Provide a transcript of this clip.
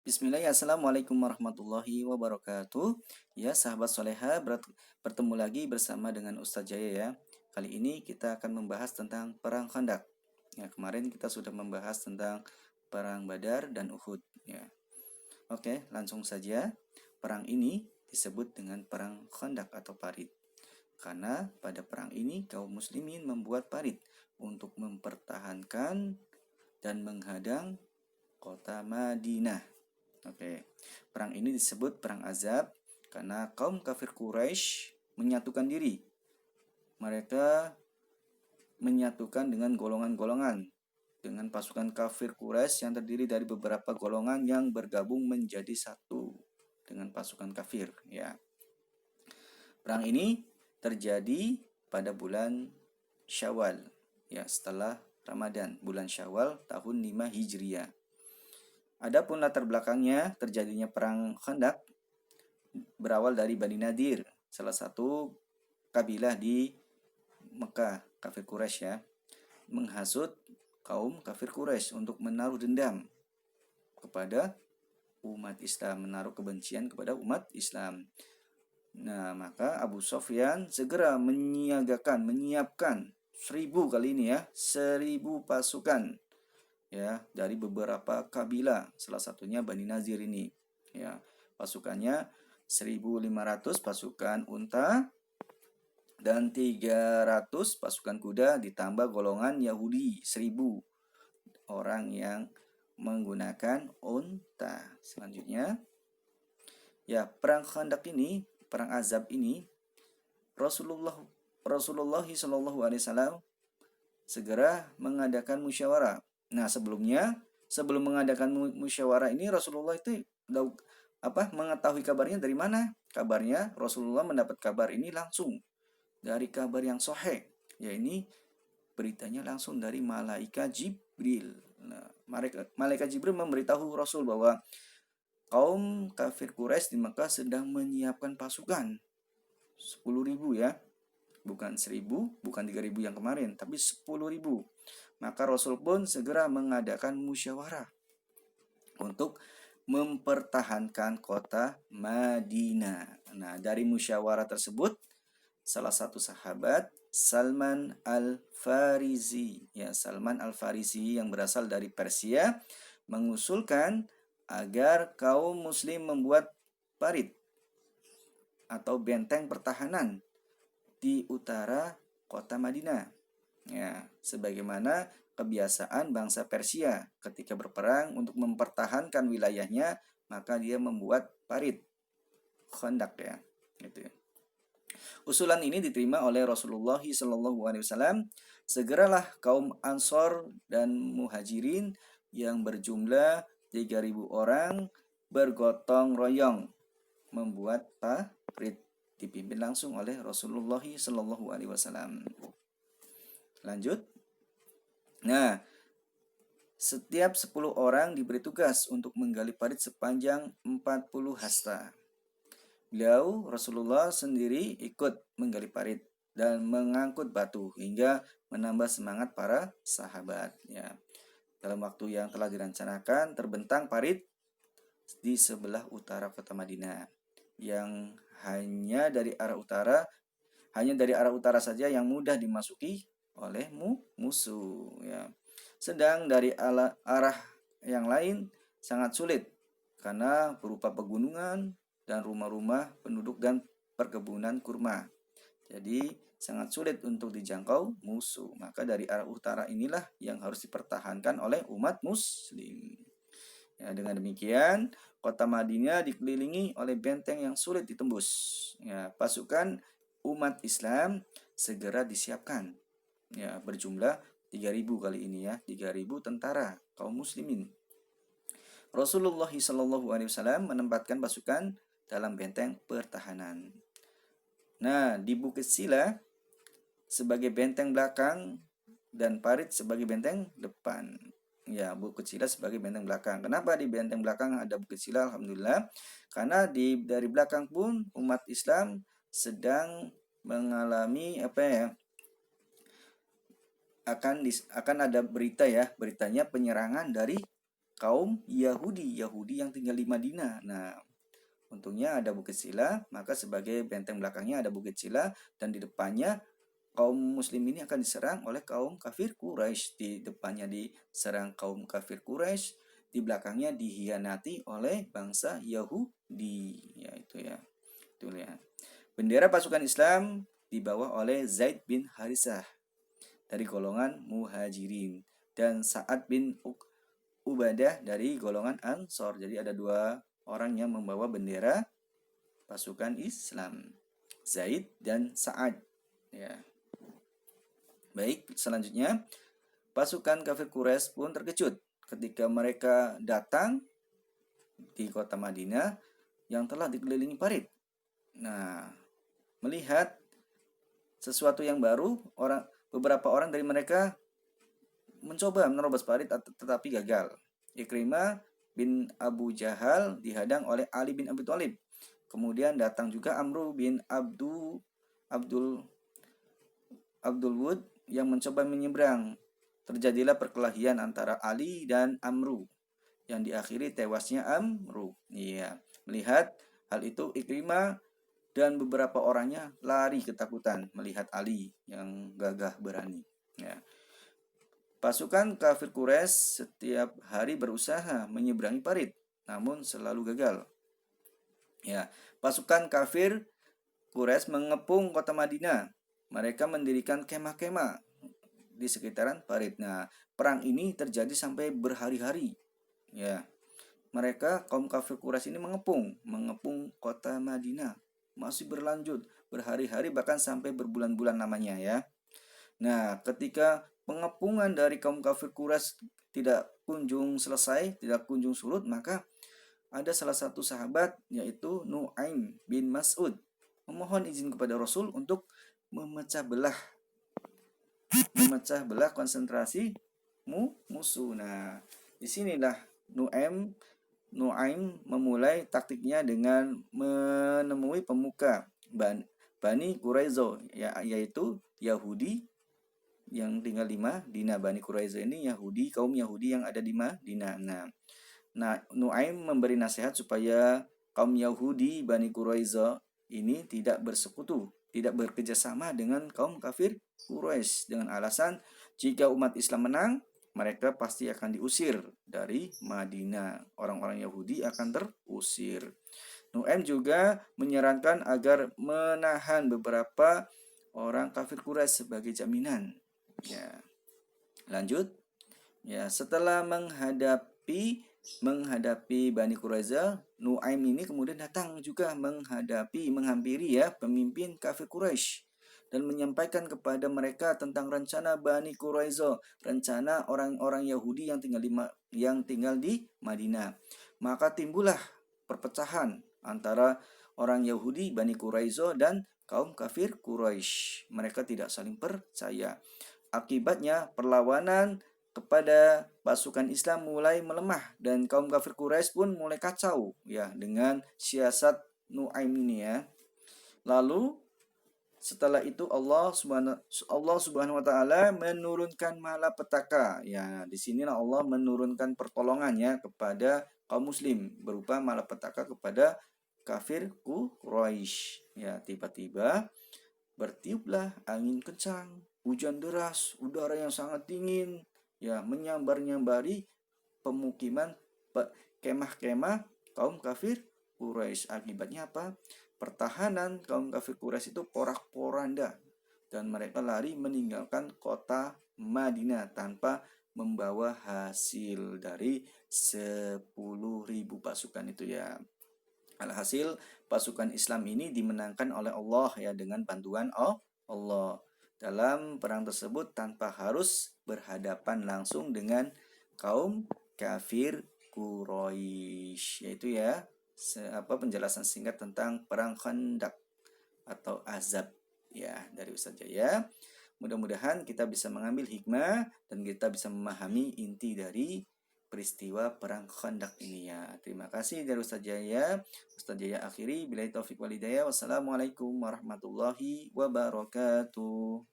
Bismillah, Assalamualaikum warahmatullahi wabarakatuh. Ya, sahabat soleha, bertemu lagi bersama dengan Ustadz Jaya ya. Kali ini kita akan membahas tentang Perang Khandaq. Ya, kemarin kita sudah membahas tentang Perang Badar dan Uhud. Ya, oke, langsung saja. Perang ini disebut dengan Perang Khandaq atau Parit. Karena pada perang ini kaum muslimin membuat parit untuk mempertahankan dan menghadang kota Madinah. Oke, perang ini disebut perang Azab karena kaum kafir Quraisy menyatukan diri. Mereka menyatukan dengan golongan-golongan dengan pasukan kafir Quraisy yang terdiri dari beberapa golongan yang bergabung menjadi satu dengan pasukan kafir, ya. Perang ini terjadi pada bulan Syawal, ya, setelah Ramadan, bulan Syawal tahun 5 Hijriah. Adapun latar belakangnya terjadinya perang Khandaq berawal dari Bani Nadir, salah satu kabilah di Mekah, kafir Quraisy ya, menghasut kaum kafir Quraisy untuk menaruh dendam kepada umat Islam, menaruh kebencian kepada umat Islam. Nah, maka Abu Sofyan segera menyiapkan 1.000 kali ini ya, 1.000 pasukan ya dari beberapa kabilah, salah satunya Bani Nazir ini. Ya, pasukannya 1.500 pasukan unta dan 300 pasukan kuda ditambah golongan Yahudi 1.000 orang yang menggunakan unta. Selanjutnya, ya, perang Khandaq ini, perang Azab ini, Rasulullah Rasulullah Shallallahu Alaihi Wasallam segera mengadakan musyawarah. Nah, sebelum mengadakan musyawarah ini Rasulullah itu mengetahui kabarnya dari mana? Kabarnya Rasulullah mendapat kabar ini langsung dari kabar yang sahih. Ya, ini beritanya langsung dari malaikat Jibril. Nah, malaikat Jibril memberitahu Rasul bahwa kaum kafir Quraisy di Mekah sedang menyiapkan pasukan 10.000 ya. Bukan 1.000, bukan 3.000 yang kemarin, tapi 10.000. Maka Rasul pun segera mengadakan musyawarah untuk mempertahankan kota Madinah. Nah, dari musyawarah tersebut, salah satu sahabat, Salman Al-Farisi, ya, Salman Al-Farisi yang berasal dari Persia, mengusulkan agar kaum muslim membuat parit atau benteng pertahanan di utara kota Madinah. Ya, sebagaimana kebiasaan bangsa Persia ketika berperang untuk mempertahankan wilayahnya, maka dia membuat parit, khandak ya. Gitu. Usulan ini diterima oleh Rasulullah SAW. Segeralah kaum Ansor dan Muhajirin yang berjumlah 3.000 orang bergotong royong membuat parit dipimpin langsung oleh Rasulullah SAW. Lanjut. Nah, setiap 10 orang diberi tugas untuk menggali parit sepanjang 40 hasta. Beliau Rasulullah sendiri ikut menggali parit dan mengangkut batu hingga menambah semangat para sahabat ya. Dalam waktu yang telah direncanakan terbentang parit di sebelah utara kota Madinah yang hanya dari arah utara saja yang mudah dimasuki oleh musuh ya. Sedang dari arah yang lain sangat sulit karena berupa pegunungan dan rumah-rumah penduduk dan perkebunan kurma. Jadi sangat sulit untuk dijangkau musuh. Maka dari arah utara inilah yang harus dipertahankan oleh umat muslim. Ya, dengan demikian, kota Madinah dikelilingi oleh benteng yang sulit ditembus. Ya, pasukan umat Islam segera disiapkan. Ya, berjumlah 3.000 kali ini ya, 3.000 tentara kaum muslimin. Rasulullah SAW menempatkan pasukan dalam benteng pertahanan. Nah, di Bukit Sila sebagai benteng belakang dan parit sebagai benteng depan. Ya, Bukit Sila sebagai benteng belakang. Kenapa di benteng belakang ada Bukit Sila? Alhamdulillah. Karena dari belakang pun umat Islam sedang mengalami akan ada berita ya, beritanya penyerangan dari kaum Yahudi yang tinggal di Madinah. Nah, untungnya ada Bukit Sila, maka sebagai benteng belakangnya ada Bukit Sila, dan di depannya kaum muslim ini akan diserang oleh kaum kafir Quraisy. Di depannya diserang kaum kafir Quraisy, di belakangnya dihianati oleh bangsa Yahudi. Ya itu ya. Itu ya. Bendera pasukan Islam dibawa oleh Zaid bin Harisah dari golongan Muhajirin dan Sa'ad bin Ubadah dari golongan Ansor. Jadi ada dua orang yang membawa bendera pasukan Islam, Zaid dan Sa'ad. Ya. Baik, selanjutnya pasukan kafir Quraisy pun terkejut ketika mereka datang di kota Madinah yang telah dikelilingi parit. Nah, melihat sesuatu yang baru, beberapa orang dari mereka mencoba menerobos parit tetapi gagal. Ikrimah bin Abu Jahal dihadang oleh Ali bin Abi Thalib. Kemudian datang juga Amru bin Abdul Wud yang mencoba menyeberang. Terjadilah perkelahian antara Ali dan Amru yang diakhiri tewasnya Amru. Iya, melihat hal itu Ikrimah dan beberapa orangnya lari ketakutan melihat Ali yang gagah berani. Ya. Pasukan kafir Quraisy setiap hari berusaha menyeberangi parit, namun selalu gagal. Ya, pasukan kafir Quraisy mengepung kota Madinah. Mereka mendirikan kemah-kemah di sekitaran parit. Nah, perang ini terjadi sampai berhari-hari. Ya, mereka kaum kafir Quraisy ini mengepung kota Madinah. Masih berlanjut berhari-hari bahkan sampai berbulan-bulan namanya ya. Nah, ketika pengepungan dari kaum kafir Quraisy tidak kunjung selesai, tidak kunjung surut, maka ada salah satu sahabat yaitu Nu'aim bin Mas'ud memohon izin kepada Rasul untuk memecah belah konsentrasi musuh. Nah, disinilah Nu'aim memulai taktiknya dengan menemui pemuka Bani Quraizo, yaitu Yahudi yang tinggal di Madinah. Bani Quraizo ini kaum Yahudi yang ada di Madinah. Nah, Nu'aim memberi nasihat supaya kaum Yahudi Bani Quraizo ini tidak bersekutu, tidak bekerjasama dengan kaum kafir Quraisy dengan alasan jika umat Islam menang, mereka pasti akan diusir dari Madinah. Orang-orang Yahudi akan terusir. Nu'aim juga menyarankan agar menahan beberapa orang kafir Quraisy sebagai jaminan. Ya. Lanjut. Ya, setelah menghadapi Bani Quraiza, Nu'aim ini kemudian datang juga menghampiri pemimpin kafir Quraisy dan menyampaikan kepada mereka tentang rencana Bani Quraiza, rencana orang-orang Yahudi yang tinggal di Madinah. Maka timbullah perpecahan antara orang Yahudi Bani Quraiza dan kaum kafir Quraisy. Mereka tidak saling percaya. Akibatnya perlawanan kepada pasukan Islam mulai melemah dan kaum kafir Quraisy pun mulai kacau ya dengan siasat Nu'aim ini ya. Lalu setelah itu Allah Subhanahu wa taala menurunkan malapetaka. Ya, di sinilah Allah menurunkan pertolongannya kepada kaum muslim berupa malapetaka kepada kafir Quraisy. Ya, tiba-tiba bertiuplah angin kencang, hujan deras, udara yang sangat dingin, ya menyambar-nyambari pemukiman kemah-kemah kaum kafir Quraisy. Akibatnya apa? Pertahanan kaum kafir Quraisy itu porak-poranda dan mereka lari meninggalkan kota Madinah tanpa membawa hasil dari 10.000 pasukan itu ya. Alhasil pasukan Islam ini dimenangkan oleh Allah ya dengan bantuan Allah. Dalam perang tersebut tanpa harus berhadapan langsung dengan kaum kafir Quraisy. Yaitu ya penjelasan singkat tentang perang Khandaq atau Azab ya dari Ustaz Jaya. Mudah-mudahan kita bisa mengambil hikmah dan kita bisa memahami inti dari peristiwa perang Khandaq ini ya. Terima kasih dari Ustaz Jaya. Ustaz Jaya akhiri. Billahi taufiq wal hidayah. Wassalamualaikum warahmatullahi wabarakatuh.